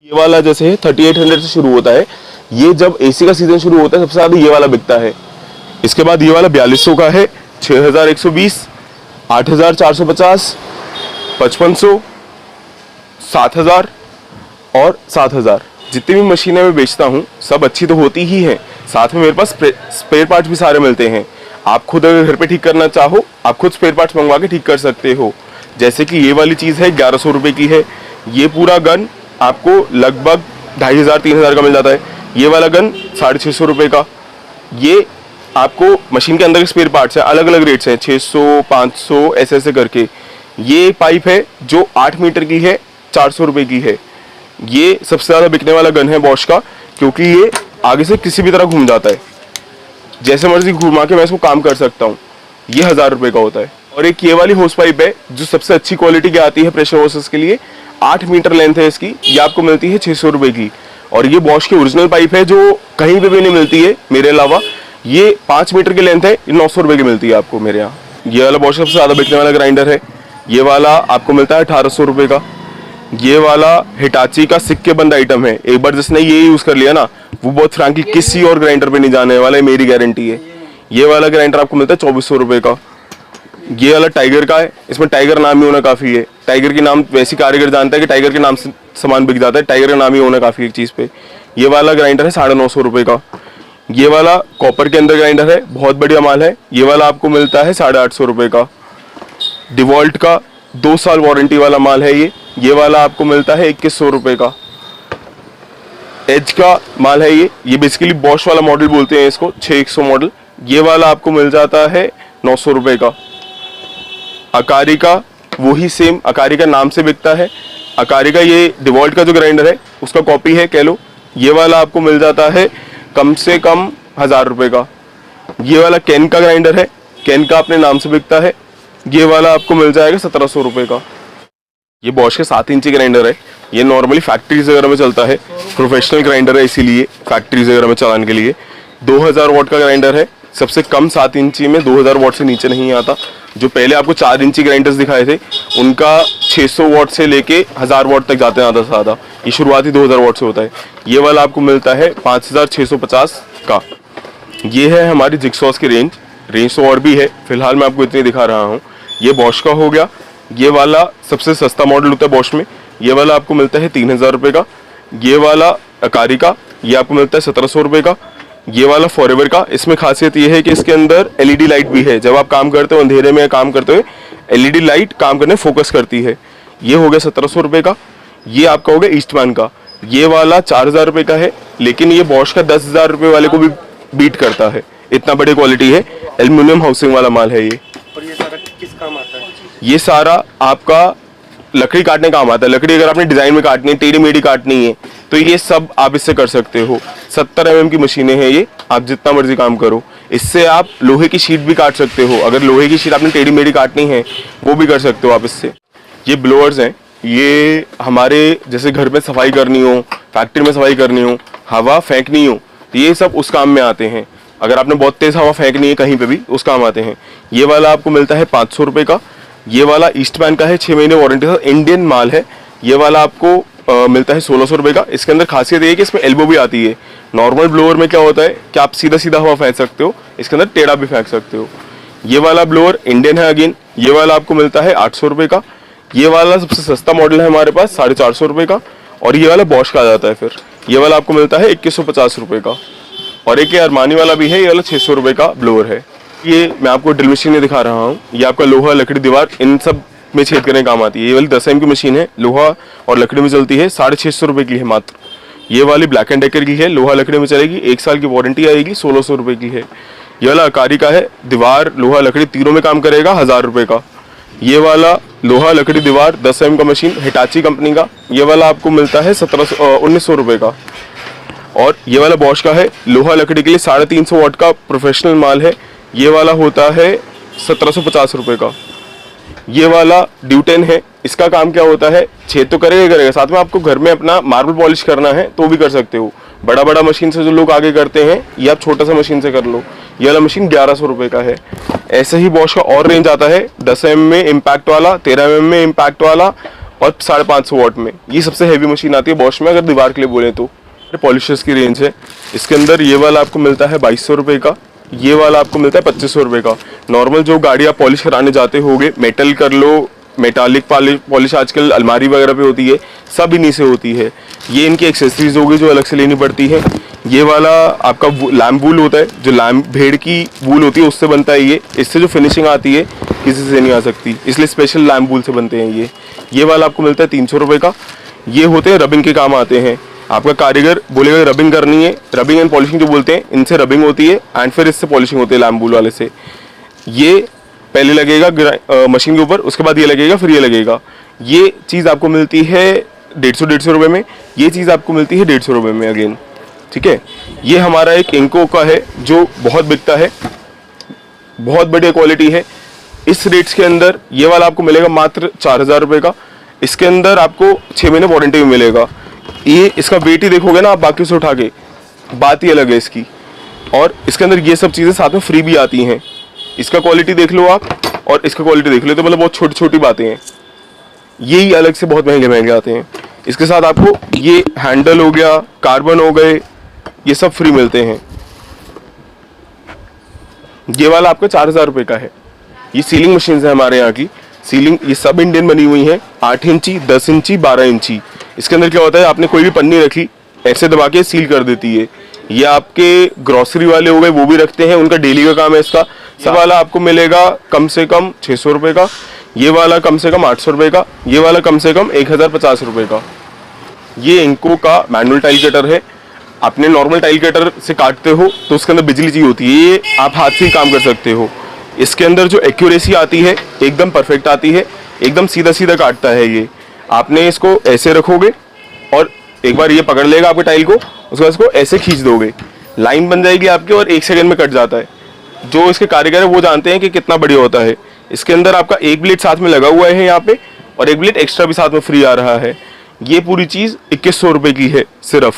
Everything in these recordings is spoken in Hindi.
ये वाला जैसे 3800 से शुरू होता है। ये जब एसी का सीजन शुरू होता है सबसे ज्यादा ये वाला बिकता है। इसके बाद ये वाला 4200 का है, 6120, 8450, 5500, 7000 और 7000। जितनी भी मशीनें मैं बेचता हूँ सब अच्छी तो होती ही हैं, साथ में मेरे पास स्पेयर पार्ट्स भी सारे मिलते हैं। आप खुद अगर घर पे ठीक करना चाहो आप खुद स्पेयर पार्ट्स मंगवा के ठीक कर सकते हो। जैसे कि ये वाली चीज़ है 1100 रुपये की है। ये पूरा गन आपको लगभग 2500-3000 का मिल जाता है। ये वाला गन 650 रुपये का। ये आपको मशीन के अंदर के स्पेयर पार्ट्स है, अलग अलग रेट्स हैं, 600, 500 ऐसे ऐसे करके। ये एक पाइप है जो 8 मीटर की है, 400 रुपये की है। ये सबसे ज़्यादा बिकने वाला गन है बॉश का, क्योंकि ये आगे से किसी भी तरह घूम जाता है, जैसे मर्जी घुमा के मैं इसको काम कर सकता हूँ। ये 1000 रुपये का होता है। और एक ये वाली होस पाइप है जो सबसे अच्छी क्वालिटी की आती है प्रेशर होसेस के लिए, 8 मीटर लेंथ है इसकी। ये आपको मिलती है 600 रुपये की। और ये बॉश की ओरिजिनल पाइप है जो कहीं पे भी नहीं मिलती है मेरे अलावा। ये 5 मीटर की लेंथ है, ये 900 रुपये की मिलती है आपको मेरे यहाँ। ये वाला बॉश सबसे ज़्यादा बिकने वाला ग्राइंडर है। ये वाला आपको मिलता है 1800 रुपये का। ये वाला हिटाची का सिक्के बंद आइटम है। एक बार जिसने ये यूज़ कर लिया ना, वो बहुत फ्रैंकली किसी और ग्राइंडर पे नहीं जाने वाला है, मेरी गारंटी है। ये वाला ग्राइंडर आपको मिलता है 2400 रुपये का। ये वाला टाइगर का है, इसमें टाइगर नाम ही होना काफ़ी है। टाइगर के नाम वैसी कारीगर जानता है कि टाइगर के नाम से सामान बिक जाता है, टाइगर का नाम ही होना काफ़ी एक चीज़ पे। ये वाला ग्राइंडर है 950 रुपये का। ये वाला कॉपर के अंदर ग्राइंडर है, बहुत बढ़िया माल है। ये वाला आपको मिलता है 850 रुपये का। डिवॉल्ट का 2 साल वारंटी वाला माल है ये। ये वाला आपको मिलता है 2100 रुपये का। एज का माल है ये बेसिकली बॉश वाला मॉडल बोलते हैं इसको, 6100 मॉडल। ये वाला आपको मिल जाता है 900 रुपये का। अकारी का वही सेम, अकारी का नाम से बिकता है। अकारी का ये डिवॉल्ट का जो ग्राइंडर है उसका कॉपी है कह लो। ये वाला आपको मिल जाता है कम से कम 1000 रुपये का। ये वाला कैन का ग्राइंडर है, कैन का अपने नाम से बिकता है। ये वाला आपको मिल जाएगा 1700 रुपये का। ये बॉश के 7 इंची ग्राइंडर है। ये नॉर्मली फैक्ट्रीज वगैरह में चलता है, प्रोफेशनल ग्राइंडर है इसीलिए फैक्ट्रीज वगैरह में चलाने के लिए। 2000 वाट का ग्राइंडर है। सबसे कम 7 इंची में 2000 वाट से नीचे नहीं आता। जो पहले आपको 4 इंची ग्राइंडर्स दिखाए थे उनका 600 वाट से लेके 1000 वाट तक जाते हैं ज़्यादा से ज़्यादा। ये शुरुआती 2000 वाट से होता है। ये वाला आपको मिलता है 5650 का। ये है हमारी जिगसॉस की रेंज तो और भी है, फिलहाल मैं आपको इतनी दिखा रहा हूँ। ये बॉश का हो गया। ये वाला सबसे सस्ता मॉडल होता है बॉश में। ये वाला आपको मिलता है 3000 रुपये का। ये वाला अकारी का ये आपको मिलता है 1700 रुपये का। ये वाला फॉरएवर का, इसमें खासियत ये है कि इसके अंदर एलईडी लाइट भी है। जब आप काम करते हो अंधेरे में काम करते हुए एलईडी लाइट काम करने फोकस करती है। ये हो गया 1700 रुपये का। ये आपका हो गया ईस्टमैन का। ये वाला 4000 रुपये का है, लेकिन ये बॉश का 10,000 रुपये वाले को भी बीट करता है, इतना बड़ी क्वालिटी है। एल्यूमिनियम हाउसिंग वाला माल है ये। और ये सारा किस काम आता है? ये सारा आपका लकड़ी काटने काम आता है। लकड़ी अगर आपने डिजाइन में काटनी है, टेढ़ी मेढ़ी काटनी है, तो ये सब आप इससे कर सकते हो। 70 mm की मशीनें हैं ये, आप जितना मर्जी काम करो। इससे आप लोहे की शीट भी काट सकते हो। अगर लोहे की शीट आपने टेढ़ी मेढ़ी काटनी है वो भी कर सकते हो आप इससे। ये ब्लोअर्स हैं, ये हमारे जैसे घर में सफाई करनी हो, फैक्ट्री में सफाई करनी हो, हवा फेंकनी हो, तो ये सब उस काम में आते हैं। अगर आपने बहुत तेज हवा फेंकनी है कहीं पे भी, उस काम आते हैं। ये वाला आपको मिलता है 500 रुपये का। ये वाला ईस्टमैन का है, 6 महीने वारंटी का, इंडियन माल है। ये वाला आपको मिलता है 1600 रुपये का। इसके अंदर खासियत ये है कि इसमें एल्बो भी आती है। नॉर्मल ब्लोअर में क्या होता है कि आप सीधा सीधा हवा फेंक सकते हो, इसके अंदर टेढ़ा भी फेंक सकते हो। ये वाला ब्लोअर इंडियन है अगेन। ये वाला आपको मिलता है 800 रुपये का। ये वाला सबसे सस्ता मॉडल है हमारे पास, 450 रुपये का। और ये वाला बॉश का आ जाता है फिर। ये वाला आपको मिलता है 2150 रुपये का। और एक अरमानी वाला भी है, ये वाला 600 रुपये का ब्लोअर है। ये मैं आपको ड्रिल मशीन दिखा रहा हूँ। ये आपका लोहा, लकड़ी, दीवार इन सब में छेद करने काम आती है। ये वाली 10 mm की मशीन है, लोहा और लकड़ी में चलती है, 650 रुपये की है मात्र। ये वाली ब्लैक एंड डेकर की है, लोहा लकड़ी में चलेगी, 1 साल की वारंटी आएगी, 1600 रुपये की है। ये वाला अकारी का है, दीवार लोहा लकड़ी तीनों में काम करेगा, 1000 रुपये का। ये वाला लोहा लकड़ी दीवार 10 mm का मशीन, हिटाची कंपनी का। ये वाला आपको मिलता है 1900 रुपये का। और ये वाला बॉश का है, लोहा लकड़ी के लिए 350 वाट का प्रोफेशनल माल है। ये वाला होता है 1750 रुपये का। ये वाला ड्यूटेन है। इसका काम क्या होता है, छेद तो करेगा ही करेगा, साथ में आपको घर में अपना मार्बल पॉलिश करना है तो भी कर सकते हो। बड़ा बड़ा मशीन से जो लोग आगे करते हैं, ये आप छोटा सा मशीन से कर लो। ये वाला मशीन 1100 रुपये का है। ऐसे ही बॉश का और रेंज आता है, 10 mm में इम्पैक्ट वाला, 13 mm में इम्पैक्ट वाला और 550 वॉट में। ये सबसे हैवी मशीन आती है बॉश में, अगर दीवार के लिए बोले तो। पॉलिशर्स की रेंज है, इसके अंदर ये वाला आपको मिलता है 2200 रुपये का, ये वाला आपको मिलता है 2500 रुपये का। नॉर्मल जो गाड़ी आप पॉलिश कराने जाते होगे, मेटल कर लो, मेटालिक पॉलिश आजकल अलमारी वगैरह पे होती है, सब इन्हीं से होती है। ये इनकी एक्सेसरीज होगी जो अलग से लेनी पड़ती है। ये वाला आपका लैम्प वूल होता है, जो लैम्प भेड़ की वूल होती है उससे बनता है ये। इससे जो फिनिशिंग आती है किसी से नहीं आ सकती, इसलिए स्पेशल लैम्प वूल से बनते हैं ये। ये वाला आपको मिलता है 300 रुपये का। ये होते हैं रबिंग के काम आते हैं। आपका कारीगर बोलेगा रबिंग करनी है, रबिंग एंड पॉलिशिंग जो बोलते हैं, इनसे रबिंग होती है एंड फिर इससे पॉलिशिंग होती है लैम्प वूल वाले से। ये पहले लगेगा मशीन के ऊपर, उसके बाद ये लगेगा, फिर ये लगेगा। ये चीज़ आपको मिलती है 150 रुपये में, ये चीज़ आपको मिलती है 150 रुपये में अगेन, ठीक है। ये हमारा एक इंको का है जो बहुत बिकता है, बहुत बढ़िया क्वालिटी है। इस रेट्स के अंदर ये वाला आपको मिलेगा मात्र 4000 रुपये का। इसके अंदर आपको 6 महीने वारंटी भी मिलेगा। ये इसका वेट ही देखोगे ना आप बाकी से उठा के, बात ही अलग है इसकी। और इसके अंदर ये सब चीज़ें साथ में फ्री भी आती हैं। इसका क्वालिटी देख लो आप और इसका क्वालिटी देख लो, तो मतलब बहुत छोटी छोटी बातें हैं। यही अलग से बहुत महंगे महंगे आते हैं। इसके साथ आपको ये हैंडल हो गया, कार्बन हो गए, ये सब फ्री मिलते हैं। ये वाला आपका 4000 रुपये का है। ये सीलिंग मशीन है हमारे यहाँ की। सीलिंग ये सब इंडियन बनी हुई हैं, 8 इंची, 10 इंची, 12 इंची। इसके अंदर क्या होता है, आपने कोई भी पन्नी रखी, ऐसे दबा के सील कर देती है। ये आपके ग्रोसरी वाले हो गए, वो भी रखते हैं, उनका डेली का काम है इसका। ये वाला आपको मिलेगा कम से कम 600 रुपये का, ये वाला कम से कम 800 रुपये का, ये वाला कम से कम 1050 रुपये का। ये इंको का मैनुअल टाइल कटर है। अपने नॉर्मल टाइल कटर से काटते हो तो उसके अंदर बिजली चाहिए होती है, ये आप हाथ से ही काम कर सकते हो। इसके अंदर जो एक्यूरेसी आती है एकदम परफेक्ट आती है, एकदम सीधा सीधा काटता है ये। आपने इसको ऐसे रखोगे और एक बार ये पकड़ लेगा आपके टाइल को, उसके बाद इसको ऐसे खींच दोगे, लाइन बन जाएगी आपकी और 1 सेकंड में कट जाता है। जो इसके कारीगर है वो जानते हैं कि कितना बढ़िया होता है। इसके अंदर आपका एक ब्लेड साथ में लगा हुआ है यहाँ पे, और एक ब्लेड एक्स्ट्रा भी साथ में फ्री आ रहा है। ये पूरी चीज़ 2100 रुपये की है सिर्फ।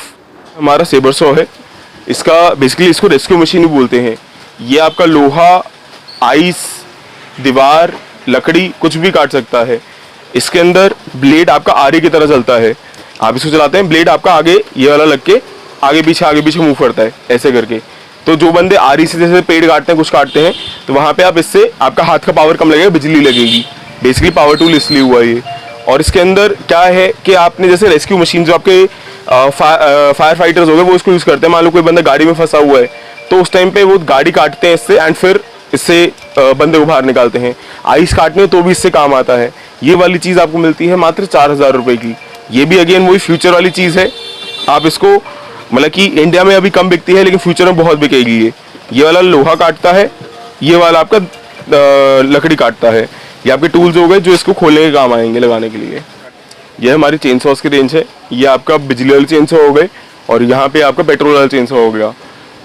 हमारा सेबर सॉ है, इसका बेसिकली इसको रेस्क्यू मशीन भी बोलते हैं। ये आपका लोहा, आइस, दीवार, लकड़ी कुछ भी काट सकता है। इसके अंदर ब्लेड आपका आरी की तरह चलता है। आप इसको चलाते हैं, ब्लेड आपका आगे ये वाला लग के आगे पीछे मूव करता है ऐसे करके। तो जो बंदे आरी से जैसे पेड़ काटते हैं, कुछ काटते हैं, तो वहाँ पे आप इससे आपका हाथ का पावर कम लगेगा, बिजली लगेगी। बेसिकली पावर टूल इसलिए हुआ ये। और इसके अंदर क्या है कि आपने जैसे रेस्क्यू मशीन जो आपके फायर फाइटर्स हो गए वो इसको यूज़ करते हैं। मान लो कोई बंदा गाड़ी में फंसा हुआ है तो उस टाइम पे वो गाड़ी काटते हैं इससे, एंड फिर इससे बंदे को बाहर निकालते हैं। आइस काटने तो भी इससे काम आता है। ये वाली चीज़ आपको मिलती है मात्र 4000 रुपये की। ये भी अगेन वही फ्यूचर वाली चीज़ है। आप इसको मतलब कि इंडिया में अभी कम बिकती है लेकिन फ्यूचर में बहुत बिकेगी ये वाला लोहा काटता है, ये वाला आपका लकड़ी काटता है। ये आपके टूल्स हो गए जो इसको खोलने के काम आएंगे लगाने के लिए। ये हमारी चेन सॉस की रेंज है। ये आपका बिजली वाले चेन सॉ हो गए और यहाँ पे आपका पेट्रोल वाला चेन सॉ हो गया।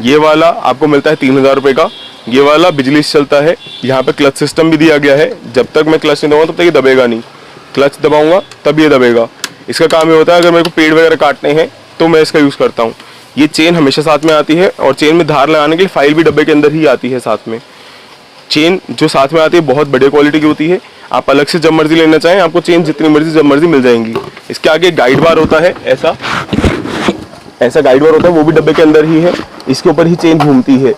ये वाला आपको मिलता है 3000 रुपये का। ये वाला बिजली से चलता है। यहाँ पे क्लच सिस्टम भी दिया गया है। जब तक मैं क्लच नहीं दबाऊंगा तब तक ये दबेगा नहीं, क्लच दबाऊंगा तब ये दबेगा। इसका काम ये होता है अगर मेरे को पेड़ वगैरह काटने हैं तो मैं इसका यूज़ करता हूँ। ये चेन हमेशा साथ में आती है और चेन में धार लगाने के लिए फाइल भी डब्बे के अंदर ही आती है साथ में। चेन जो साथ में आती है बहुत बढ़िया क्वालिटी की होती है। आप अलग से जब मर्जी लेना चाहें आपको चेन जितनी मर्जी जब मर्जी मिल जाएंगी। इसके आगे गाइड बार होता है, ऐसा गाइड बार होता है, वो भी डब्बे के अंदर ही है। इसके ऊपर ही चेन घूमती है,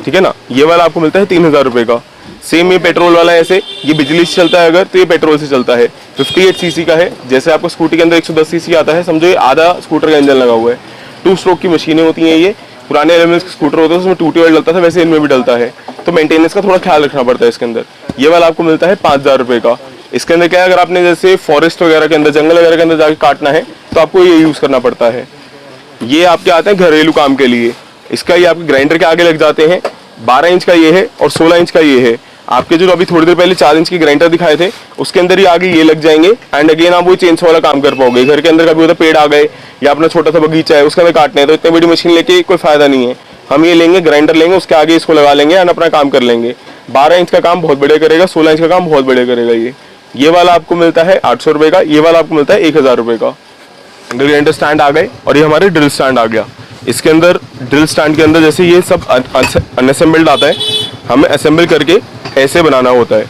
ठीक है ना। ये वाला आपको मिलता है 3000 रुपये का। सेम ये पेट्रोल वाला ऐसे, ये बिजली से चलता है अगर तो ये पेट्रोल से चलता है। 58 सीसी का है। जैसे आपको स्कूटी के अंदर 110 सीसी आता है, समझो ये आधा स्कूटर का इंजन लगा हुआ है। 2 स्ट्रोक की मशीनें होती हैं। ये पुराने एलिमेंट्स के स्कूटर होते हैं उसमें टूटी ऑयल डलता था, वैसे इनमें भी डलता है, तो मेंटेनेंस का थोड़ा ख्याल रखना पड़ता है इसके अंदर। ये वाला आपको मिलता है 5000 रुपये का। इसके अंदर क्या है, अगर आपने जैसे फॉरेस्ट वगैरह के अंदर, जंगल वगैरह के अंदर जाके काटना है तो आपको ये यूज़ करना पड़ता है। ये आपके आते हैं घरेलू काम के लिए। इसका ये आपके ग्राइंडर के आगे लग जाते हैं। 12 इंच का ये है और 16 इंच का ये है। आपके जो अभी थोड़ी देर पहले 4 इंच के ग्राइंडर दिखाए थे उसके अंदर ही आगे ये लग जाएंगे, एंड अगेन आप वो चेन वाला काम कर पाओगे। घर के अंदर कभी होता पेड़ आ गए या अपना छोटा सा बगीचा है उसका भी काटने हैं तो इतनी बड़ी मशीन लेके कोई फायदा नहीं है। हम ये लेंगे, ग्राइंडर लेंगे, उसके आगे इसको लगा लेंगे एंड अपना काम कर लेंगे। 12 इंच का काम बहुत बढ़िया करेगा, 16 इंच का काम बहुत बढ़िया करेगा। ये वाला आपको मिलता है 800 रुपये का। ये वाला आपको मिलता है 1000 रुपये का। ग्राइंडर स्टैंड आ गए और ये हमारे ड्रिल स्टैंड आ गया। इसके अंदर ड्रिल स्टैंड के अंदर जैसे ये सब अनअसेंबल्ड आता है, हमें असेंबल करके ऐसे बनाना होता है।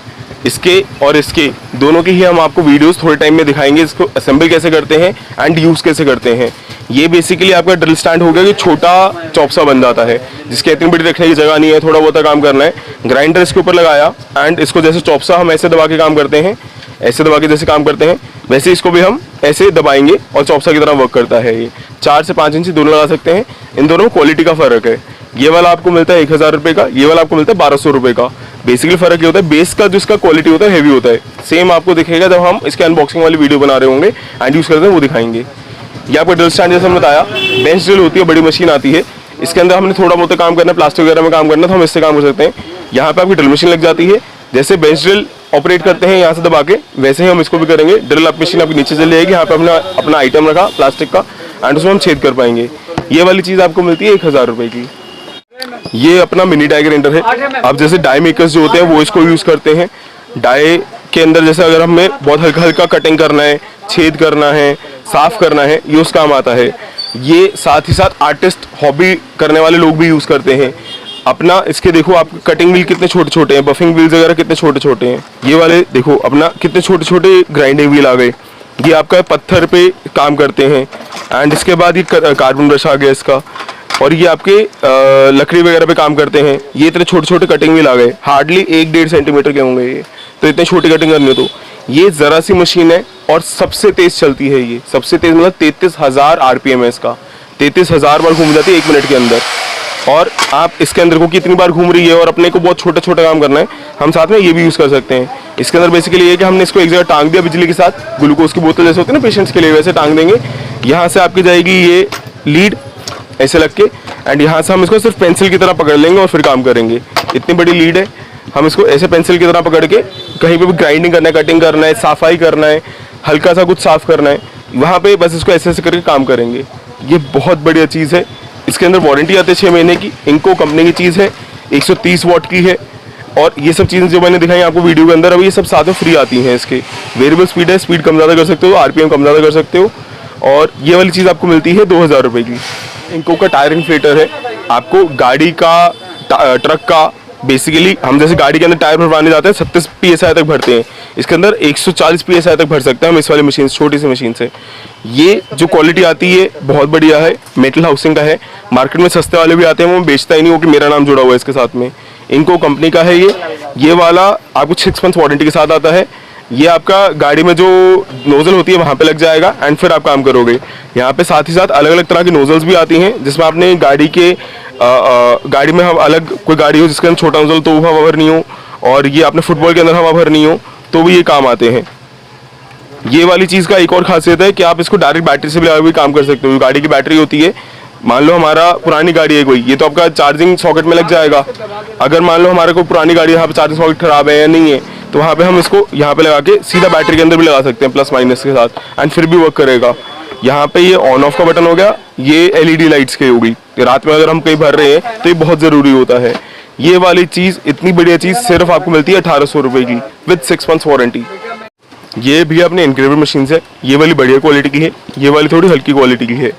इसके और इसके दोनों की ही हम आपको वीडियोस थोड़े टाइम में दिखाएंगे, इसको असेंबल कैसे करते हैं एंड यूज़ कैसे करते हैं। ये बेसिकली आपका ड्रिल स्टैंड हो गया कि छोटा चॉपसा बन जाता है, जिसके इतनी बड़ी रखने की जगह नहीं है, थोड़ा बहुत काम करना है। ग्राइंडर इसके ऊपर लगाया एंड इसको जैसे चॉपसा हम ऐसे दबा के काम करते हैं, ऐसे दबा के जैसे काम करते हैं, वैसे इसको भी हम ऐसे दबाएंगे और चॉपसा की तरह वर्क करता है। ये 4 से 5 इंच दोनों लगा सकते हैं। इन दोनों में क्वालिटी का फ़र्क है। ये वाला आपको मिलता है 1000 रुपये का, ये वाला आपको मिलता है 1200 रुपये का। बेसिकली फ़र्क ये होता है बेस का जो इसका क्वालिटी होता है हैवी होता है। सेम आपको दिखेगा जब हम इसके अनबॉक्सिंग वाली वीडियो बना रहे होंगे एंड यूज़ करते हैं, वो दिखाएंगे। ये आपका ड्रिल स्टैंड जैसे हमने बताया, बेंच ड्रिल होती है, बड़ी मशीन आती है। इसके अंदर हमने थोड़ा बहुत काम करना है, प्लास्टिक वगैरह में काम करना है, तो हम इससे काम कर सकते हैं। यहाँ पे आपकी ड्रिल मशीन लग जाती है, जैसे बेंच ड्रिल ऑपरेट करते हैं यहाँ से दबा के, वैसे ही हम इसको भी करेंगे। ड्रिल आप मशीन आपकी नीचे चली जाएगी, यहाँ पे हमने अपना आइटम रखा प्लास्टिक का एंड उसमें हम छेद कर पाएंगे। ये वाली चीज़ आपको मिलती है 1000 रुपये की। ये अपना मिनी डाई ग्राइंडर है। अब जैसे डाई मेकर्स जो होते हैं वो इसको यूज़ करते हैं। डाई के अंदर जैसे अगर हमें बहुत हल्का हल्का कटिंग करना है, छेद करना है, साफ करना है, ये उस काम आता है। ये साथ ही साथ आर्टिस्ट, हॉबी करने वाले लोग भी यूज़ करते हैं अपना। इसके देखो आप कटिंग व्हील कितने छोटे छोटे हैं, बफिंग व्हील्स वगैरह कितने छोटे छोटे हैं। ये वाले देखो अपना कितने छोटे छोटे ग्राइंडिंग व्हील आ गए। ये आपका पत्थर पे काम करते हैं। एंड इसके बाद ये कार्बन ब्रश आ गया इसका, और ये आपके लकड़ी वगैरह पे काम करते हैं। ये इतने छोटे छोटे कटिंग व्हील आ गए, हार्डली 1-1.5 सेंटीमीटर के होंगे ये, तो इतने छोटी कटिंग करनी हो तो ये ज़रा सी मशीन है और सबसे तेज़ चलती है। ये सबसे तेज़ मतलब 33,000 RPM है इसका, 33,000 बार घूम जाती है 1 मिनट के अंदर। और आप इसके अंदर को कितनी बार घूम रही है और अपने को बहुत छोटा छोटा काम करना है, हम साथ में ये भी यूज़ कर सकते हैं। इसके अंदर बेसिकली ये कि हमने इसको एक जगह टांग दिया बिजली के साथ, ग्लूकोज की बोतल जैसे होती है ना पेशेंट्स के लिए, वैसे टांग देंगे। यहाँ से आपकी जाएगी ये लीड ऐसे लग के, एंड यहाँ से हम इसको सिर्फ पेंसिल की तरह पकड़ लेंगे और फिर काम करेंगे। इतनी बड़ी लीड है, हम इसको ऐसे पेंसिल की तरह पकड़ के कहीं पे भी ग्राइंडिंग करना है, कटिंग करना है, सफाई करना है, हल्का सा कुछ साफ करना है, वहाँ पे बस इसको ऐसे ऐसे करके काम करेंगे। ये बहुत बढ़िया चीज़ है। इसके अंदर वारंटी आती है 6 महीने की। इनको कंपनी की चीज़ है, 130 वॉट की है। और ये सब चीज़ें जो मैंने दिखाई आपको वीडियो के अंदर, अब ये सब साथ में फ्री आती हैं। इसके वेरिएबल स्पीड है, स्पीड कम ज़्यादा कर सकते हो, RPM कम ज़्यादा कर सकते हो। और ये वाली चीज़ आपको मिलती है 2000 रुपये की। इनको का टायर इन्फ्लेटर है। आपको गाड़ी का, ट्रक का, बेसिकली हम जैसे गाड़ी के अंदर टायर भरवाने जाते हैं 37 PSI तक भरते हैं, इसके अंदर 140 PSI तक भर सकते हैं हम इस वाली मशीन, छोटी सी मशीन से। ये जो क्वालिटी आती है बहुत बढ़िया है, मेटल हाउसिंग का है। मार्केट में सस्ते वाले भी आते हैं, वो बेचता ही नहीं हो कि मेरा नाम जुड़ा हुआ है इसके साथ में। इनको कंपनी का है ये वाला आपको 6 मंथ्स वारंटी के साथ आता है। ये आपका गाड़ी में जो नोजल होती है वहाँ पे लग जाएगा एंड फिर आप काम करोगे। यहाँ पे साथ ही साथ अलग अलग तरह की नोजल्स भी आती हैं, जिसमें आपने गाड़ी के गाड़ी में हम अलग कोई गाड़ी हो जिसके अंदर छोटा नोजल तो हवा भरनी हो, और ये आपने फुटबॉल के अंदर हवा भरनी हो तो भी ये काम आते हैं। ये वाली चीज़ का एक और खासियत है कि आप इसको डायरेक्ट बैटरी से भी काम कर सकते हो। गाड़ी की बैटरी होती है, मान लो हमारा पुरानी गाड़ी है कोई, ये तो आपका चार्जिंग सॉकेट में लग जाएगा। अगर मान लो हमारा कोई पुरानी गाड़ी है, यहाँ पे चार्जिंग सॉकेट खराब है या नहीं है, तो वहाँ पे हम इसको यहाँ पे लगा के सीधा बैटरी के अंदर भी लगा सकते हैं प्लस माइनस के साथ, एंड फिर भी वर्क करेगा। यहाँ पे ये ऑन ऑफ का बटन हो गया, ये LED लाइट्स की होगी, रात में अगर हम कहीं भर रहे हैं तो ये बहुत ज़रूरी होता है। ये वाली चीज़, इतनी बढ़िया चीज़ सिर्फ आपको मिलती है 1800 रुपये की विद 6 मंथ्स वारंटी। ये भी अपने इनक्रेडिबल मशीन है, ये वाली बढ़िया क्वालिटी की है, ये वाली थोड़ी हल्की क्वालिटी की है।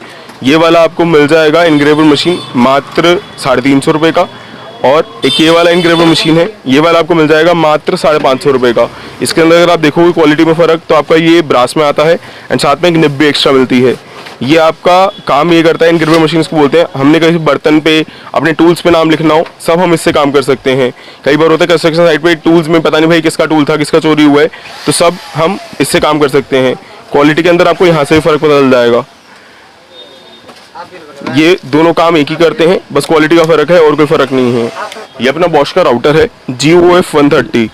ये वाला आपको मिल जाएगा इनग्रेबल मशीन मात्र 350 रुपये का, और एक ये वाला इनग्रेबल मशीन है, ये वाला आपको मिल जाएगा मात्र 550 रुपये का। इसके अंदर अगर आप देखोगे क्वालिटी में फ़र्क, तो आपका ये ब्रास में आता है एंड साथ में एक निब भी एक्स्ट्रा मिलती है। ये आपका काम ये करता है, इनग्रेबल मशीन इसको बोलते हैं। हमने कहीं बर्तन पे, अपने टूल्स पे नाम लिखना हो, सब हम इससे काम कर सकते हैं। कई बार होता है कंस्ट्रक्शन साइट पे टूल्स में पता नहीं भाई किसका टूल था, किसका चोरी हुआ है, तो सब हम इससे काम कर सकते हैं। क्वालिटी के अंदर आपको यहाँ से भी फ़र्क पता चल जाएगा। ये दोनों काम एक ही करते हैं, बस क्वालिटी का फ़र्क है और कोई फ़र्क नहीं है। ये अपना बॉश का राउटर है GOF 130,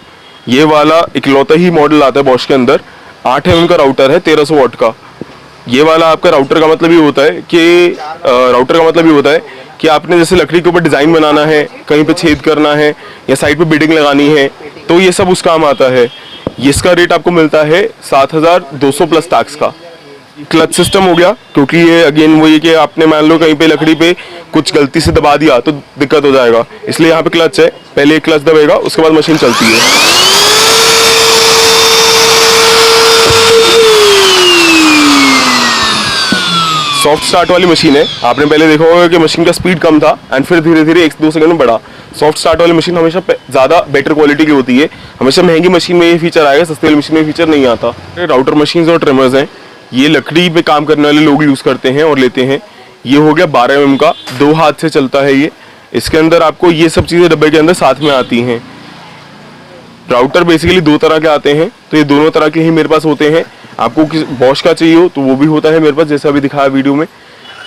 ये वाला इकलौता ही मॉडल आता है बॉश के अंदर। 8 mm का राउटर है 1300 वाट का। ये वाला आपका राउटर का मतलब ये होता है कि आपने जैसे लकड़ी के ऊपर डिज़ाइन बनाना है, कहीं पे छेद करना है या साइड पे बिडिंग लगानी है, तो ये सब उस काम आता है। इसका रेट आपको मिलता है 7200 प्लस टैक्स का। क्लच सिस्टम हो गया, क्योंकि ये अगेन वही कि आपने मान लो कहीं पे लकड़ी पे कुछ गलती से दबा दिया तो दिक्कत हो जाएगा, इसलिए यहाँ पे क्लच है। पहले एक क्लच दबेगा, उसके बाद मशीन चलती है। सॉफ्ट स्टार्ट वाली मशीन है। आपने पहले देखा होगा कि मशीन का स्पीड कम था एंड फिर धीरे धीरे 1-2 सेकंड में बढ़ा। सॉफ्ट स्टार्ट वाली मशीन हमेशा ज़्यादा बेटर क्वालिटी की होती है। हमेशा महंगी मशीन में ये फीचर आएगा, सस्ती वाली मशीन में फीचर नहीं आता। राउटर मशीन्स और ट्रिमर्स हैं, ये लकड़ी पे काम करने वाले लोग यूज़ करते हैं और लेते हैं। ये हो गया 12 mm का, 2 हाथ से चलता है ये। इसके अंदर आपको ये सब चीज़ें डब्बे के अंदर साथ में आती हैं। राउटर बेसिकली 2 तरह के आते हैं, तो ये दोनों तरह के ही मेरे पास होते हैं। आपको बॉश का चाहिए हो तो वो भी होता है मेरे पास, जैसा अभी दिखाया वीडियो में।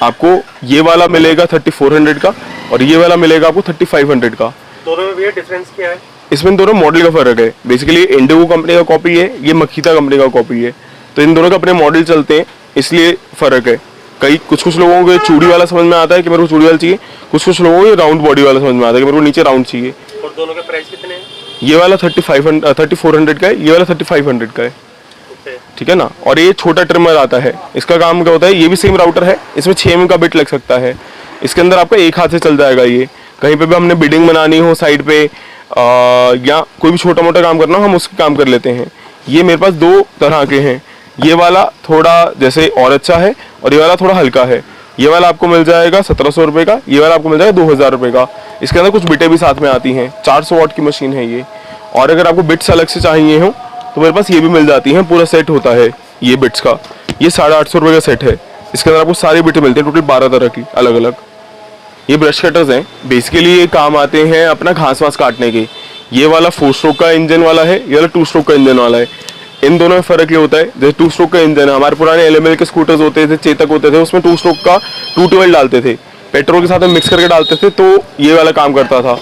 आपको ये वाला मिलेगा 3400 का और ये वाला मिलेगा आपको 3500 का। दोनों में भैया डिफरेंस क्या है? इसमें दोनों मॉडल का फर्क है। बेसिकली इंडिगो कंपनी का कॉपी है, ये मकीता कंपनी का कॉपी है, तो इन दोनों के अपने मॉडल चलते हैं, इसलिए फर्क है। कुछ लोगों को चूड़ी वाला समझ में आता है कि मेरे को चूड़ी वाला चाहिए, कुछ लोगों को राउंड बॉडी वाला समझ में आता है कि मेरे को नीचे राउंड चाहिए। और दोनों के प्राइस कितने हैं? ये वाला 3400 का है, ये वाला 3500 का है, ठीक है ना। और ये छोटा ट्रिमर आता है, इसका काम क्या होता है, ये भी सेम राउटर है, इसमें 6 mm का बिट लग सकता है। इसके अंदर आपका एक हाथ से चल जाएगा ये। कहीं पे भी हमने बिडिंग बनानी हो साइड पे या कोई भी छोटा मोटा काम करना हो, हम उसका काम कर लेते हैं। ये मेरे पास 2 तरह के हैं, ये वाला थोड़ा जैसे और अच्छा है और ये वाला थोड़ा हल्का है। ये वाला आपको मिल जाएगा 1700 रुपये का, ये वाला आपको मिल जाएगा 2000 रुपये का। इसके अंदर कुछ बिटें भी साथ में आती हैं। 400 वाट की मशीन है ये। और अगर आपको बिट्स अलग से चाहिए हो तो मेरे पास ये भी मिल जाती हैं, पूरा सेट होता है ये बिट्स का। ये 850 रुपये का सेट है। इसके अंदर आपको सारी बिटें मिलती हैं, टोटल 12 तरह की अलग अलग। ये ब्रश कटर्स हैं, बेसिकली ये काम आते हैं अपना घास वास काटने के। ये वाला 4 स्ट्रोक का इंजन वाला है, ये वाला 2 स्ट्रोक का इंजन वाला है। इन दोनों में फर्क ये होता है, जैसे 2 स्ट्रोक का इंजन है, हमारे पुराने LML के स्कूटर्स होते थे, चेतक होते थे, उसमें 2 स्ट्रोक का 212 डालते थे, पेट्रोल के साथ में मिक्स करके डालते थे, तो ये वाला काम करता था।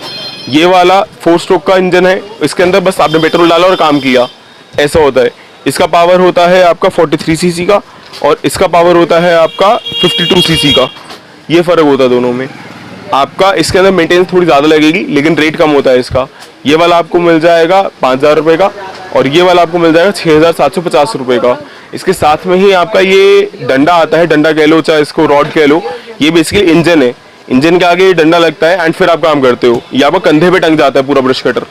ये वाला 4 स्ट्रोक का इंजन है, इसके अंदर बस आपने पेट्रोल डाला और काम किया, ऐसा होता है। इसका पावर होता है आपका 43 cc का और इसका पावर होता है आपका 52 cc का। ये फ़र्क होता है दोनों में। आपका इसके अंदर मेंटेनेंस थोड़ी ज़्यादा लगेगी लेकिन रेट कम होता है इसका। ये वाला आपको मिल जाएगा 5000 रुपये का और ये वाला आपको मिल जाएगा 6750 रुपये का। इसके साथ में ही आपका ये डंडा आता है, डंडा कह लो चाहे इसको रॉड कह लो। ये बेसिकली इंजन है, इंजन के आगे ये डंडा लगता है एंड फिर आप काम करते हो। ये आपका कंधे पे टंग जाता है पूरा ब्रश कटर।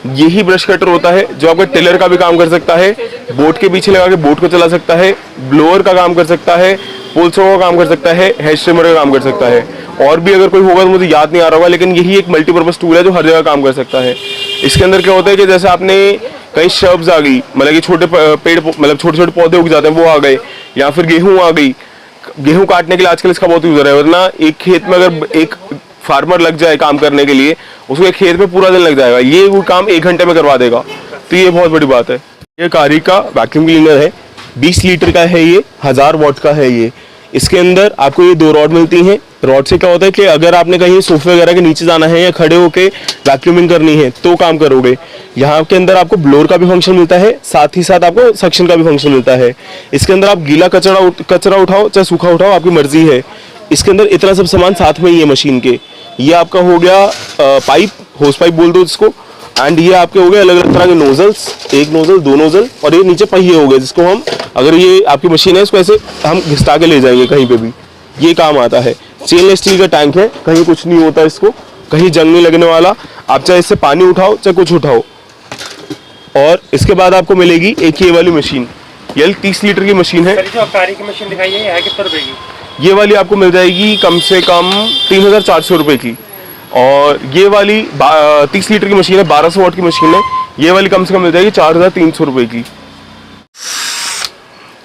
यही ब्रश कटर होता है जो आपका टिलर का भी काम कर सकता है, बोट के पीछे लगा के बोट को चला सकता है, ब्लोअर का काम कर सकता है, पोल्सो का काम कर सकता है, हेड स्ट्रिमर का काम कर सकता है। और भी अगर कोई होगा तो मुझे याद नहीं आ रहा होगा, लेकिन यही एक मल्टीपर्पज टूल है जो हर जगह काम कर सकता है। इसके अंदर क्या होता है कि जैसे आपने कहीं शर्ब्स आ गई, मतलब कि छोटे पेड़, मतलब छोटे छोटे पौधे उग जाते हैं वो आ गए, या फिर गेहूं आ गई, गेहूं काटने के लिए आजकल इसका बहुत यूज है। वरना एक खेत में अगर एक फार्मर लग जाए काम करने के लिए, उसको एक खेत में पूरा दिन लग जाएगा, ये वो काम 1 घंटे में करवा देगा, तो ये बहुत बड़ी बात है। ये कारी का वैक्यूम क्लीनर है, 20 लीटर का है, ये 1000 वाट का है ये। इसके अंदर आपको ये 2 रॉड मिलती हैं। रॉड से क्या होता है कि अगर आपने कहीं सोफे वगैरह के नीचे जाना है या खड़े होके वैक्यूमिंग करनी है तो काम करोगे। यहाँ के अंदर आपको ब्लोअर का भी फंक्शन मिलता है, साथ ही साथ आपको सक्शन का भी फंक्शन मिलता है। इसके अंदर आप गीला कचरा उठाओ चाहे सूखा उठाओ, आपकी मर्जी है। इसके अंदर इतना सब सामान साथ में ही है मशीन के। ये आपका हो गया पाइप, होस पाइप बोल दो इसको, एंड ये आपके हो गए अलग अलग तरह के नोजल्स, 1 नोजल 2 नोजल, और ये नीचे पहिए हो गए जिसको हम, अगर ये आपकी मशीन है इसको ऐसे हम घिसटा के ले जाएंगे कहीं पे भी, ये काम आता है। स्टेनलेस स्टील का टैंक है, कहीं कुछ नहीं होता इसको, कहीं जंग नहीं लगने वाला। आप चाहे इससे पानी उठाओ चाहे कुछ उठाओ। और इसके बाद आपको मिलेगी एक ये वाली मशीन, ये 30 लीटर की मशीन है। सर जो अकारी की मशीन दिखाई है, ये कितने रुपए की? ये वाली आपको मिल जाएगी कम से कम 3400 रुपये की। और ये वाली 30 लीटर की मशीन है, 1200 वाट की मशीन है। ये वाली कम से कम मिल जाएगी 4300 रुपये की।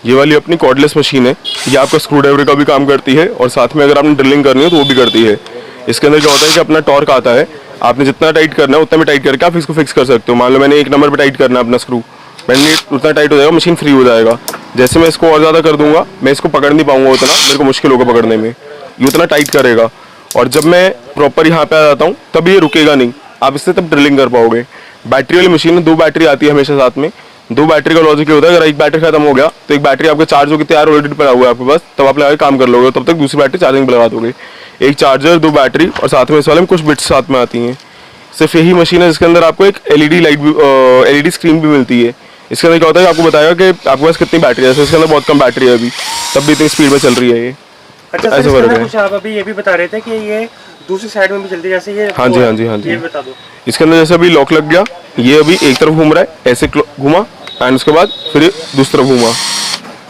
ये वाली अपनी कॉर्डलेस मशीन है, ये आपका स्क्रू ड्राइवर का भी काम करती है और साथ में अगर आपने ड्रिलिंग करनी है तो वो भी करती है। इसके अंदर क्या होता है कि अपना टॉर्क आता है, आपने जितना टाइट करना है उतना में टाइट करके आप इसको फिक्स कर सकते हो। मान लो मैंने 1 नंबर पे टाइट करना है अपना स्क्रू, मैंने उतना टाइट हो जाएगा, मशीन फ्री हो जाएगा। जैसे मैं इसको और ज़्यादा कर दूंगा, मैं इसको पकड़ नहीं पाऊंगा उतना, मेरे को मुश्किल होगा पकड़ने में, ये उतना टाइट करेगा। और जब मैं प्रॉपर यहाँ पे आ जाता हूँ तब ये रुकेगा नहीं, आप इससे तब ड्रिलिंग कर पाओगे। बैटरी वाली मशीन में 2 बैटरी आती है हमेशा साथ में। 2 बैटरी का लॉजिक ये होता है, अगर एक बैटरी खत्म हो गया तो एक बैटरी आपका चार्ज होकर तैयार ऑलरेडी पड़ा हुआ है आपके पास, तब आप लगा के काम कर लोगे, तब तक दूसरी बैटरी चार्जिंग पर लगा दोगे। एक चार्जर, 2 बैटरी और साथ में इस वाले में कुछ बिट्स साथ में आती हैं। सिर्फ यही मशीन है जिसके अंदर आपको एक LED लाइट भी, LED स्क्रीन भी मिलती है। इसके अंदर क्या होता है, आपको बताएगा कि आपके पास कितनी बैटरी है। इसके अंदर बहुत कम बैटरी है अभी, तब भी इतनी स्पीड में चल रही है ये। अच्छा सर, इसके अंदर कुछ आप अभी ये भी बता रहे थे कि ये दूसरी साइड में भी चलती है, जैसे ये। हाँ जी, हाँ जी, हाँ जी, ये बता दो। इसके अंदर जैसे अभी लॉक लग गया, ये अभी एक तरफ घूम रहा है, ऐसे घूमा एंड उसके बाद फिर दूसरी तरफ घूमा,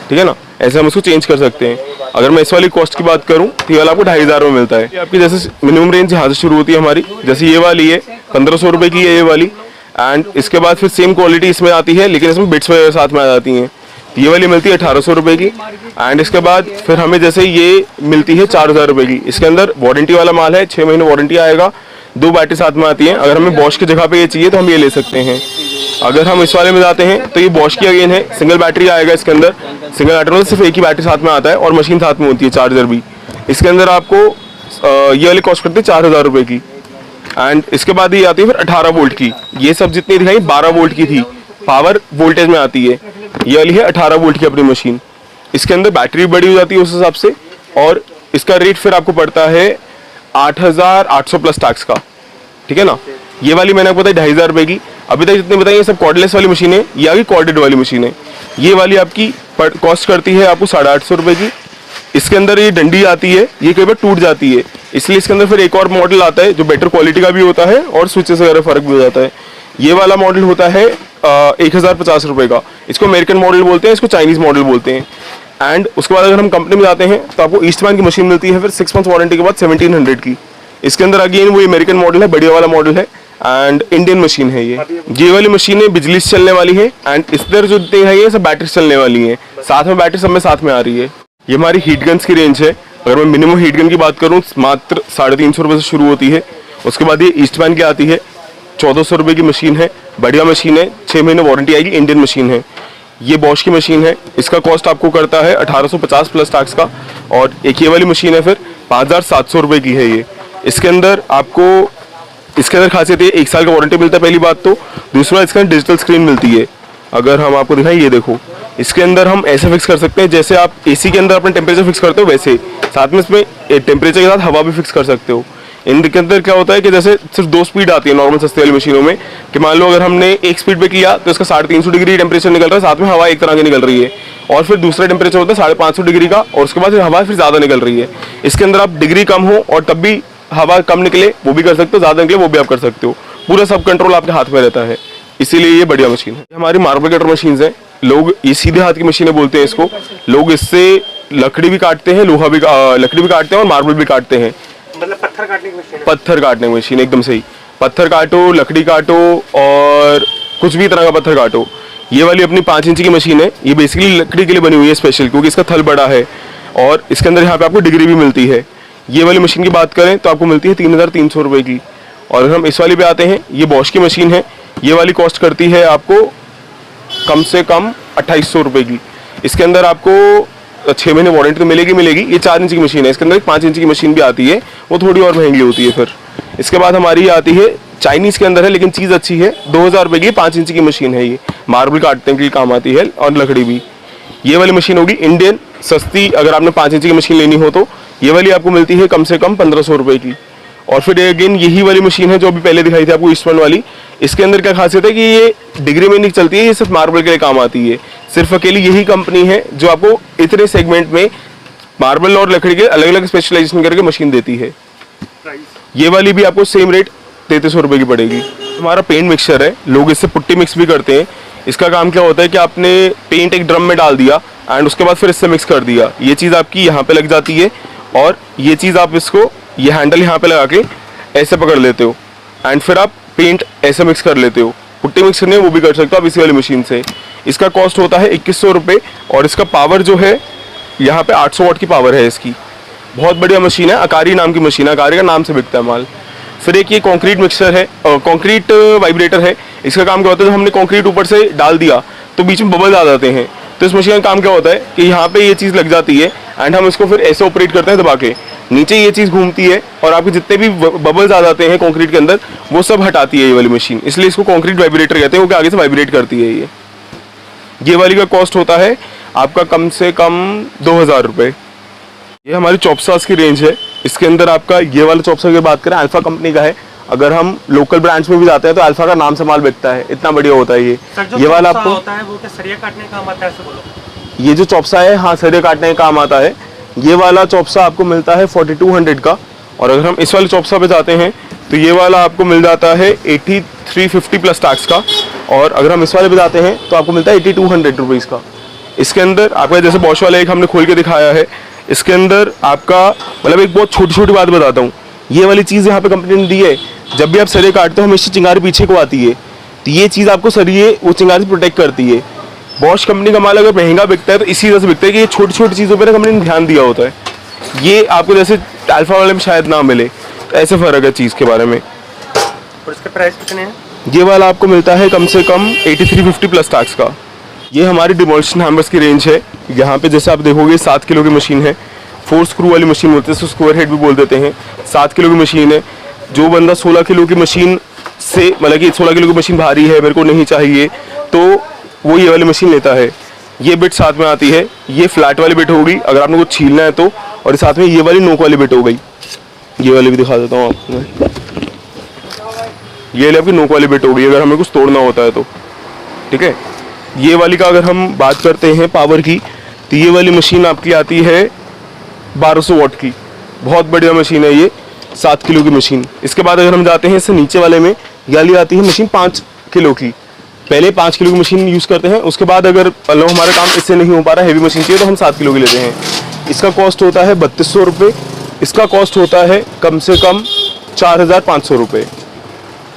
ठीक है ना। ऐसे हम उसको चेंज कर सकते हैं। अगर मैं इस वाली कॉस्ट की बात करूँ तो ये वाला आपको 2500 में मिलता है। ये आपकी जैसे मिनिमम रेंज यहाँ से शुरू होती है हमारी, जैसे ये वाली है 1500 रुपये की है ये वाली, एंड इसके बाद फिर सेम क्वालिटी इसमें आती है लेकिन इसमें बिट्स वगैरह साथ में आ जाती हैं। ये वाली मिलती है 1800 रुपये की, एंड इसके बाद फिर हमें जैसे ये मिलती है 4000 रुपये की। इसके अंदर वारंटी वाला माल है, 6 महीने वारंटी आएगा, 2 बैटरी साथ में आती हैं। अगर हमें बॉश की जगह पे ये चाहिए तो हम ये ले सकते हैं। अगर हम इस वाले में जाते हैं तो ये बॉश की अगेन है, सिंगल बैटरी आएगा इसके अंदर। सिंगल बैटरी में सिर्फ एक ही बैटरी साथ में आता है और मशीन साथ में होती है, चार्जर भी। इसके अंदर आपको ये वाली कॉस्ट करती है 4000 रुपये की, एंड इसके बाद ये आती है फिर 18 वोल्ट की। ये सब जितनी दिखाई 12 वोल्ट की थी, पावर वोल्टेज में आती है। ये वाली है 18 वोल्ट की अपनी मशीन। इसके अंदर बैटरी भी बड़ी हो जाती है उस हिसाब से, और इसका रेट फिर आपको पड़ता है 8800 प्लस टैक्स का, ठीक है ना। ये वाली मैंने आपको बताई 2500 रुपये की। अभी तक जितनी बताई ये सब कॉर्डलेस वाली मशीन है, ये आ गई कॉर्डेड वाली मशीन है। ये वाली आपकी कॉस्ट करती है आपको 850 रुपये की। इसके अंदर ये डंडी आती है, ये कई बार टूट जाती है, इसलिए इसके अंदर फिर एक और मॉडल आता है जो बेटर क्वालिटी का भी होता है और स्विचेस वगैरह फर्क भी हो जाता है। ये वाला मॉडल होता है 1050 रुपये का। इसको अमेरिकन मॉडल बोलते हैं, इसको चाइनीज मॉडल बोलते हैं। एंड उसके बाद अगर हम कंपनी में जाते हैं तो आपको ईस्टमैन की मशीन मिलती है फिर 6 मंथ वारंटी के बाद 1700 की। इसके अंदर अगेन वो अमेरिकन मॉडल है, बढ़िया वाला मॉडल है, एंड इंडियन मशीन है ये वाली मशीन है बिजली से चलने वाली है, एंड इधर जो है ये सब बैटरी से चलने वाली है, साथ में बैटरी सब में साथ में आ रही है। ये हमारी हीट गन्स की रेंज है। अगर मैं मिनिमम हीट गन की बात करूँ मात्र 350 रुपये से शुरू होती है। उसके बाद ये ईस्टमैन की आती है, 1400 रुपये की मशीन है, बढ़िया मशीन है, 6 महीने वारंटी आएगी, इंडियन मशीन है। ये बॉश की मशीन है, इसका कॉस्ट आपको करता है 1850 प्लस टैक्स का। और एक ये वाली मशीन है फिर 5700 रुपये की है ये। इसके अंदर खासियत है 1 साल का वारंटी मिलता है पहली बात तो। दूसरा इसके अंदर डिजिटल स्क्रीन मिलती है। अगर हम आपको दिखाएं, ये देखो, इसके अंदर हम ऐसे फिक्स कर सकते हैं जैसे आप एसी के अंदर अपने टेम्परेचर फिक्स करते हो वैसे, साथ में इसमें टेम्परेचर के साथ हवा भी फिक्स कर सकते हो। इनके अंदर क्या होता है कि जैसे सिर्फ 2 स्पीड आती है नॉर्मल सस्ते वाली मशीनों में, कि मान लो अगर हमने 1 स्पीड पे किया तो इसका 350 डिग्री टेम्परेचर निकल रहा है, साथ में हवा एक तरह की निकल रही है। और फिर दूसरा टेम्परेचर होता है 550 डिग्री का, और उसके बाद फिर हवा फिर ज़्यादा निकल रही है। इसके अंदर आप डिग्री कम हो और तब भी हवा कम निकले वो भी कर सकते हो, ज़्यादा निकले वो भी आप कर सकते हो। पूरा सब कंट्रोल आपके हाथ में रहता है, इसीलिए ये बढ़िया मशीन है। हमारी मार्बल कटर मशीन है, लोग ये सीधे हाथ की मशीनें बोलते हैं इसको। लोग इससे लकड़ी भी काटते हैं, लकड़ी भी काटते हैं और मार्बल भी काटते हैं। मतलब पत्थर काटने की मशीन है। पत्थर काटने की मशीन, एकदम सही। पत्थर काटो, लकड़ी काटो और कुछ भी तरह का पत्थर काटो। ये वाली अपनी 5 इंच की मशीन है। ये बेसिकली लकड़ी के लिए बनी हुई है स्पेशल, क्योंकि इसका थल बड़ा है और इसके अंदर यहाँ पे आपको डिग्री भी मिलती है। ये वाली मशीन की बात करें तो आपको मिलती है 3300 रुपये की। और अगर हम इस वाली पे आते हैं, ये बॉश की मशीन है। ये वाली कॉस्ट करती है आपको कम से कम 2800 रुपये की। इसके अंदर आपको 6 महीने वारंटी तो मिलेगी। ये 4 इंच की मशीन है, इसके अंदर एक 5 इंच की मशीन भी आती है, वो थोड़ी और महंगी होती है फिर। इसके बाद हमारी आती है चाइनीज़ के अंदर है, लेकिन चीज़ अच्छी है, 2000 रुपये की 5 इंच की मशीन है। ये मार्बल काटने के लिए काम आती है और लकड़ी भी। ये वाली मशीन होगी इंडियन, सस्ती। अगर आपने 5 इंच की मशीन लेनी हो तो ये वाली आपको मिलती है कम से कम 1500 रुपये की। और फिर अगेन यही वाली मशीन है जो अभी पहले दिखाई थी आपको ईस्टमैन वाली। इसके अंदर क्या खासियत है कि ये डिग्री में नहीं चलती है, ये सिर्फ मार्बल के लिए काम आती है। सिर्फ अकेली यही कंपनी है जो आपको इतने सेगमेंट में मार्बल और लकड़ी के अलग अलग स्पेशलाइजेशन करके मशीन देती है। ये वाली भी आपको सेम रेट 3300 रुपये की पड़ेगी। हमारा पेंट मिक्सचर है, लोग इससे पुट्टी मिक्स भी करते हैं। इसका काम क्या होता है कि आपने पेंट एक ड्रम में डाल दिया एंड उसके बाद फिर इससे मिक्स कर दिया। ये चीज़ आपकी यहाँ पे लग जाती है और ये चीज़ आप इसको ये हैंडल यहाँ पे लगा के ऐसे पकड़ लेते हो एंड फिर आप पेंट ऐसे मिक्स कर लेते हो। पुट्टी मिक्स करनी है वो भी कर सकते हो आप इसी वाली मशीन से। इसका कॉस्ट होता है 2100 रुपये और इसका पावर जो है यहाँ पे 800 वाट की पावर है इसकी। बहुत बढ़िया मशीन है, अकारी नाम की मशीन है, अकारी का नाम से बिकता है माल। फिर एक ये कंक्रीट मिक्सर है, कंक्रीट वाइब्रेटर है। इसका काम क्या होता है, जब हमने कंक्रीट ऊपर से डाल दिया तो बीच में बबल्स आ जाते हैं। तो इस मशीन का काम क्या होता है कि यहाँ पे ये चीज़ लग जाती है एंड हम इसको फिर ऐसे ऑपरेट करते हैं दबा के, नीचे ये चीज़ घूमती है और आपके जितने भी बबल्स आ जाते हैं कंक्रीट के अंदर वो सब हटाती है ये वाली मशीन। इसलिए इसको कंक्रीट वाइब्रेटर कहते हैं, वो आगे से वाइब्रेट करती है। ये वाली का कॉस्ट होता है आपका कम से कम 2000 रुपये। ये हमारी चॉपसास की रेंज है। इसके अंदर आपका ये वाला चॉपसा की बात करें अल्फा कंपनी का है। अगर हम लोकल ब्रांड्स में भी जाते हैं तो अल्फा का नाम से माल बिकता है, इतना बढ़िया होता है ये वाला आपको होता है वो क्या सरिया काटने का काम आता है, ऐसे बोलो। ये जो चॉपसा है हाँ सरिया काटने का काम आता है। ये वाला चॉपसा आपको मिलता है 4200 का। और अगर हम इस वाले चॉपसा पे जाते हैं तो ये वाला आपको मिल जाता है 8350 प्लस टैक्स का। और अगर हम इस वाले पे जाते हैं तो आपको मिलता है 8200 रुपीज़ का। इसके अंदर आपका जैसे बॉश वाला एक हमने खोल के दिखाया है, इसके अंदर आपका मतलब एक बहुत छोटी छोटी बात बताता हूँ, ये वाली चीज़ यहाँ पे कंपनी ने दी है, जब भी आप सरिये काटते हो हमेशा चिंगारी पीछे को आती है, तो ये चीज़ आपको सरिये वो चिंगारी से प्रोटेक्ट करती है। बॉश कंपनी का माल अगर महंगा बिकता है तो इसी वजह से बिकता है कि ये छोटी छोटी चीज़ों पर कंपनी ने ध्यान दिया होता है, ये आपको जैसे अल्फा वाले में शायद ना मिले, तो ऐसे फ़र्क है चीज़ के बारे में। और इसके प्राइस कितने हैं? ये वाला आपको मिलता है कम से कम 8350 प्लस टैक्स का। ये हमारी डिमोलिशन हैमर्स की रेंज है। यहाँ पे जैसे आप देखोगे 7 किलो की मशीन है, 4 स्क्रू वाली मशीन होती है, इसको स्क्वायर हेड भी बोल देते हैं। 7 किलो की मशीन है। जो बंदा 16 किलो की मशीन से मतलब कि 16 किलो की मशीन भारी है, मेरे को नहीं चाहिए, तो वो ये वाली मशीन लेता है। ये बिट साथ में आती है, ये फ्लैट वाली बिट होगी अगर आपने कुछ छीलना है तो, और साथ में ये वाली नोक वाली बिट हो गई। ये वाली भी दिखा देता हूँ आपको, ये वाली आपकी नोक वाली बिट हो गई अगर हमें कुछ तोड़ना होता है तो, ठीक है। ये वाली का अगर हम बात करते हैं पावर की, तो ये वाली मशीन आपकी आती है 1200 वाट की, बहुत बढ़िया मशीन है ये, 7 किलो की मशीन। इसके बाद अगर हम जाते हैं इससे नीचे वाले में, ये वाली आती है मशीन 5 किलो की। पहले 5 किलो की मशीन यूज़ करते हैं, उसके बाद अगर मतलब हमारा काम इससे नहीं हो पा रहा, हैवी मशीन चाहिए, तो हम 7 किलो की लेते हैं। इसका कॉस्ट होता है 3200 रुपये, इसका कॉस्ट होता है कम से कम 4500 रुपये।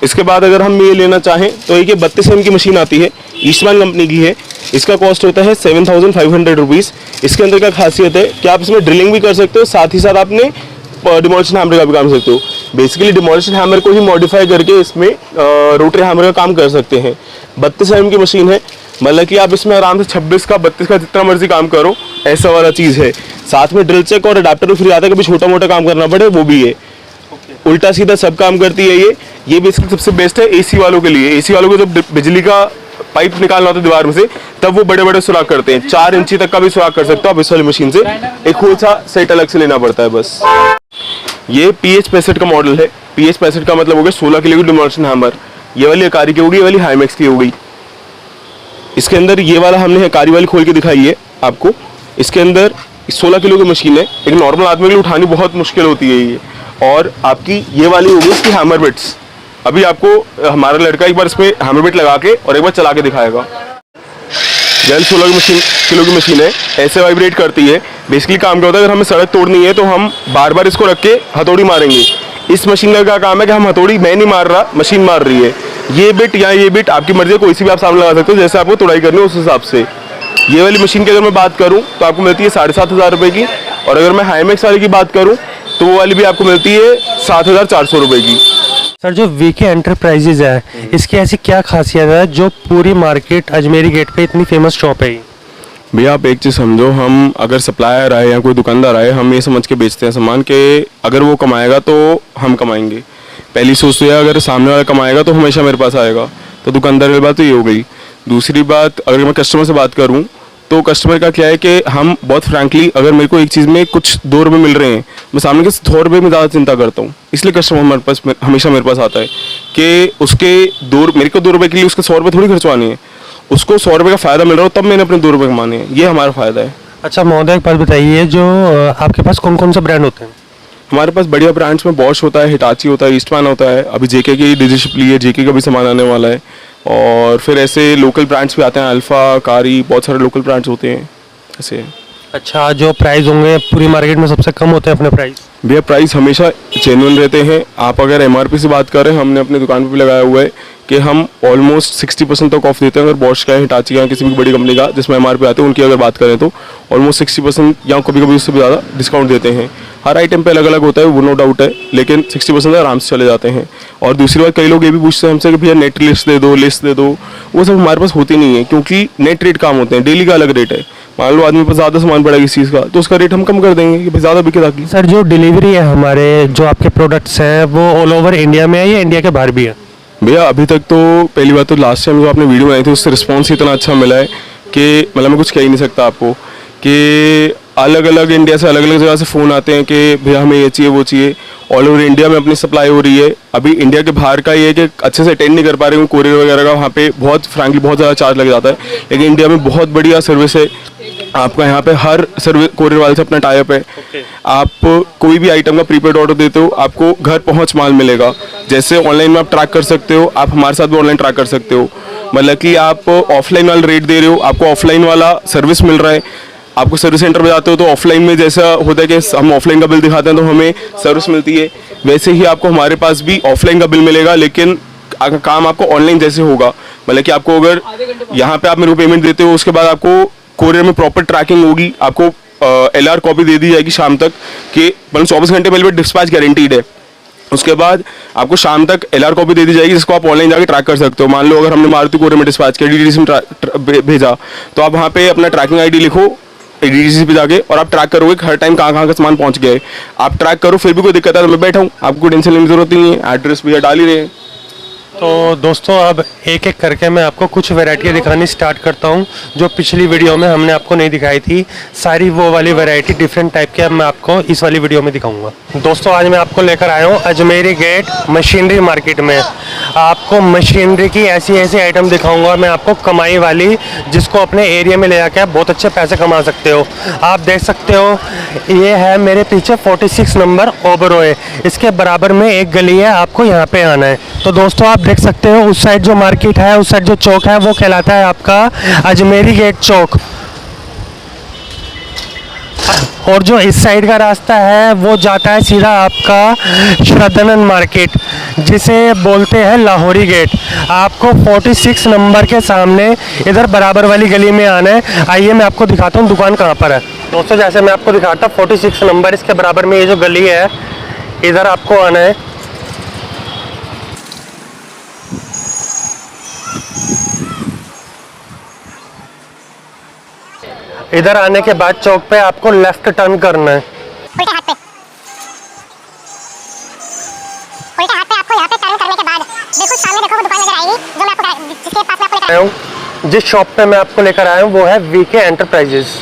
इसके बाद अगर हम ये लेना चाहें तो एक 32 एम की मशीन आती है, ईस्टमैन कंपनी की है, इसका कॉस्ट होता है 7500 रुपीज़। इसके अंदर क्या खासियत है कि आप इसमें ड्रिलिंग भी कर सकते हो, साथ ही साथ आपने डिमोलिशन हैमर का भी काम कर सकते हो। बेसिकली डिमोलिशन हैमर को ही मॉडिफाई करके इसमें रोटरी हैमर का काम कर सकते हैं। 32 एम की मशीन है, मतलब कि आप इसमें आराम से 26 का 32 का जितना मर्जी काम करो, ऐसा वाला चीज़ है। साथ में ड्रिल चेक और अडाप्टर भी फ्री आता है, कभी छोटा मोटा काम करना पड़े वो भी है। उल्टा सीधा सब काम करती है ये बेसिकली सबसे बेस्ट है एसी वालों के लिए। एसी वालों को जब बिजली का पाइप निकालना होता है दीवार में से, तब वो बड़े बड़े सुराख करते हैं, 4 इंची तक का भी सुराख कर सकते हो आप इस वाली मशीन से। एक खोल सा सेट अलग से लेना पड़ता है बस। ये PH65 का मॉडल है। PH65 का मतलब हो गया 16 किलो की डिमोलिशन हैमर। ये वाली अकारी की होगी, ये वाली हाईमैक्स की होगी। इसके अंदर ये वाला हमने अकारी वाली खोल के दिखाई है आपको। इसके अंदर 16 किलो की मशीन है, एक नॉर्मल आदमी के लिए उठानी बहुत मुश्किल होती है ये। और आपकी ये वाली होगी इसकी हैमर बिट्स। अभी आपको हमारा लड़का एक बार इसमें हैमर बिट लगा के और एक बार चला के दिखाएगा। जेल 16 किलो की मशीन है, ऐसे वाइब्रेट करती है। बेसिकली काम क्या होता है, अगर हमें सड़क तोड़नी है तो हम बार बार इसको रख के हथौड़ी मारेंगे। इस मशीन का क्या काम है कि हम हथौड़ी मैं नहीं मार रहा, मशीन मार रही है। ये बिट या ये बिट आपकी मर्जी है, कोई सी भी आप सामने लगा सकते हो, जैसे आपको तोड़ाई करनी है उस हिसाब से। ये वाली मशीन की अगर मैं बात करूँ तो आपको मिलती है 7500 रुपये की, और अगर मैं हाईमैक्स वाली की बात करूँ तो वो वाली भी आपको मिलती है 7400 रुपये की। सर, जो VK एंटरप्राइजेज है, इसकी ऐसी क्या खासियत है जो पूरी मार्केट अजमेरी गेट पे इतनी फेमस शॉप है? भैया आप एक चीज़ समझो, हम अगर सप्लायर आए या कोई दुकानदार आए, हम ये समझ के बेचते हैं सामान के अगर वो कमाएगा तो हम कमाएंगे। पहली सोच तो है अगर सामने वाला कमाएगा तो हमेशा मेरे पास आएगा, तो दुकानदार की बात तो ये हो गई। दूसरी बात, अगर मैं कस्टमर से बात करूँ तो कस्टमर का क्या है कि हम बहुत फ्रैंकली, अगर मेरे को एक चीज़ में कुछ 2 रुपये मिल रहे हैं, मैं सामने के 100 रुपये में ज़्यादा चिंता करता हूँ। इसलिए कस्टमर हमारे पास हमेशा मेरे पास आता है कि उसके मेरे को 2 रुपये के लिए उसके 100 रुपये थोड़ी खर्चवानी है, उसको 100 रुपये का फ़ायदा मिल रहा हो तब मैंने अपने 2 रुपये कमाने हैं, ये हमारा फ़ायदा है। अच्छा महोदय, एक बात बताइए, जो आपके पास कौन कौन सा ब्रांड होते हैं? हमारे पास बढ़िया ब्रांड्स में बॉश होता है, हिटाची होता है, ईस्टमैन होता है, अभी JK की डीलरशिप ली है, JK का भी सामान आने वाला है, और फिर ऐसे लोकल ब्रांड्स भी आते हैं, अल्फा, कारी, बहुत सारे लोकल ब्रांड्स होते हैं ऐसे। अच्छा, जो प्राइस होंगे पूरी मार्केट में सबसे कम होते हैं अपने प्राइस? भैया प्राइस हमेशा जेन्युइन रहते हैं। आप अगर MRP से बात करें, हमने अपनी दुकान पे भी लगाया हुआ है कि हम ऑलमोस्ट 60% तक ऑफ देते हैं। अगर बॉश का है, हिटाची का, किसी भी बड़ी कंपनी का जिसमें MRP आते हैं, उनकी अगर बात करें तो ऑलमोस्ट 60% या कभी कभी उससे भी ज़्यादा डिस्काउंट देते हैं। हर आइटम पे अलग अलग होता है, वो नो डाउट है, लेकिन 60% आराम से चले जाते हैं। और दूसरी बात, कई लोग ये भी पूछते हैं हमसे कि भैया नेट लिस्ट दे दो, लिस्ट दे दो। वो सब हमारे पास होती नहीं है, क्योंकि नेट रेट काम होते हैं, डेली का अलग रेट है। मान लो आदमी पर ज़्यादा सामान पड़ा किसी चीज़ का, तो उसका रेट हम कम कर देंगे कि भाई ज़्यादा बिके ताकि। सर, जो डिलीवरी है हमारे जो आपके प्रोडक्ट्स हैं वो ऑल ओवर इंडिया में है या इंडिया के बाहर भी है? भैया अभी तक तो पहली बात तो लास्ट टाइम जो आपने वीडियो बनाई थी उससे रिस्पांस इतना अच्छा मिला है कि मतलब मैं कुछ कह ही नहीं सकता आपको, कि अलग अलग इंडिया से अलग अलग जगह से फ़ोन आते हैं कि भैया हमें ये चाहिए वो चाहिए। ऑल ओवर इंडिया में अपनी सप्लाई हो रही है। अभी इंडिया के बाहर का ये है कि अच्छे से अटेंड नहीं कर पा रहे हूँ, कोरियर वगैरह का वहाँ पे बहुत फ्रैंकली बहुत ज़्यादा चार्ज लग जाता है, लेकिन इंडिया में बहुत बढ़िया सर्विस है आपका। यहाँ पे हर सर्विस कोरियर वाले से अपना टाई अप है। आप कोई भी आइटम का प्रीपेड ऑर्डर देते हो, आपको घर पहुँच माल मिलेगा। जैसे ऑनलाइन में आप ट्रैक कर सकते हो, आप हमारे साथ भी ऑनलाइन ट्रैक कर सकते हो। मतलब कि आप ऑफलाइन वाला रेट दे रहे हो, आपको ऑफलाइन वाला सर्विस मिल रहा है। आपको सर्विस सेंटर पे जाते हो तो ऑफलाइन में जैसा होता है कि हम ऑफलाइन का बिल दिखाते हैं तो हमें सर्विस मिलती है, वैसे ही आपको हमारे पास भी ऑफलाइन का बिल मिलेगा, लेकिन काम आपको ऑनलाइन जैसे होगा। मतलब कि आपको अगर यहाँ पे आप मेरे को पेमेंट देते हो, उसके बाद आपको कोरियर में प्रॉपर ट्रैकिंग होगी, आपको LR कॉपी दे दी जाएगी शाम तक कि मतलब 24 घंटे पहले डिस्पैच गारंटीड है। उसके बाद आपको शाम तक LR कॉपी दे दी जाएगी जिसको आप ऑनलाइन जाके ट्रैक कर सकते हो। मान लो अगर हमने मारुति कोरियर में डिस्पैच किया, DTDC में भेजा, तो आप वहाँ पे अपना ट्रैकिंग ID लिखो DTDC पे जाके और आप ट्रैक करोगे हर टाइम कहाँ का सामान पहुँच गया है। आप ट्रैक करो, फिर भी कोई दिक्कत है तो मैं बैठा हूँ, आपको कोई टेंशन लेने की जरूरत नहीं है, एड्रेस भैया डाल ही रहे हैं। तो दोस्तों अब एक एक करके मैं आपको कुछ वैरायटी दिखानी स्टार्ट करता हूं जो पिछली वीडियो में हमने आपको नहीं दिखाई थी। सारी वो वाली वैरायटी डिफरेंट टाइप के अब मैं आपको इस वाली वीडियो में दिखाऊंगा। दोस्तों आज मैं आपको लेकर आया हूं अजमेरी गेट मशीनरी मार्केट में। आपको मशीनरी की ऐसी ऐसी आइटम दिखाऊंगा मैं आपको, कमाई वाली, जिसको अपने एरिया में ले जाकर आप बहुत अच्छे पैसे कमा सकते हो। आप देख सकते हो ये है मेरे पीछे 46 नंबर ओबरॉय, इसके बराबर में एक गली है, आपको यहाँ पे आना है। तो दोस्तों आप देख सकते हो उस साइड जो मार्केट है, उस साइड जो चौक है वो कहलाता है आपका अजमेरी गेट चौक, और जो इस साइड का रास्ता है वो जाता है सीधा आपका श्रद्धानंद मार्केट, जिसे बोलते हैं लाहौरी गेट। आपको 46 नंबर के सामने इधर बराबर वाली गली में आना है। आइए मैं आपको दिखाता हूँ दुकान कहाँ पर है। दोस्तों जैसे मैं आपको दिखाता हूँ 46 नंबर, इसके बराबर में ये जो गली है इधर आपको आना है। इधर आने के बाद चौक पे आपको लेफ्ट टर्न करना है। उल्टे हाथ पे आपको यहाँ पे टर्न करने के बाद बिल्कुल सामने देखो वो दुकान नजर आएगी जो मैं आपको जिसके पास मैं आपको लेकर जिस शॉप पे मैं आपको लेकर आया हूँ वो है VK एंटरप्राइजेस।